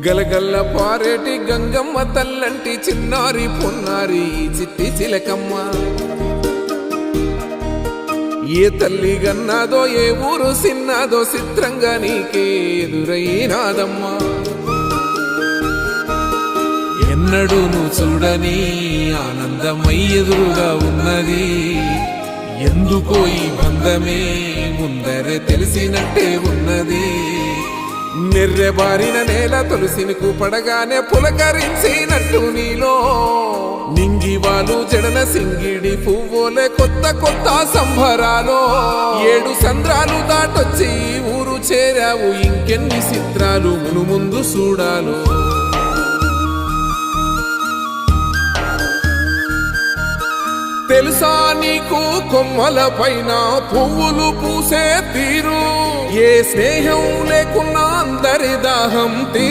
గలగల్ల పారేటి గంగమ్మ తల్లంటి చిన్నారి పొన్నారి చిట్టి చిలకమ్మ. ఏ తల్లి గన్నాదో ఏ ఊరు సిన్నాదో చిత్రంగా నీకే ఎదురైనాదమ్మా. ఎన్నడూ నువ్వు చూడని ఆనందమై ఎదురుగా ఉన్నది. ఎందుకో ఈ బంధమే ముందరే తెలిసినట్టే ఉన్నది. నెర్రెబారిన నేల తులసినికు పడగానే పులకరించినట్టు నీలో నింగివాలు జడన సింగిడి పువ్వులే కొత్త కొత్త సంబరాలో. 7 సంద్రాలు దాటొచ్చి ఊరు చేరావు, ఇంకెన్ని చిత్రాలు మును ముందు చూడాలో. తెలుసా నీకు కొమ్మల పైన పువ్వులు పూసే తీరు, ఏ స్నేహం లేకున్నా అందరి దాహం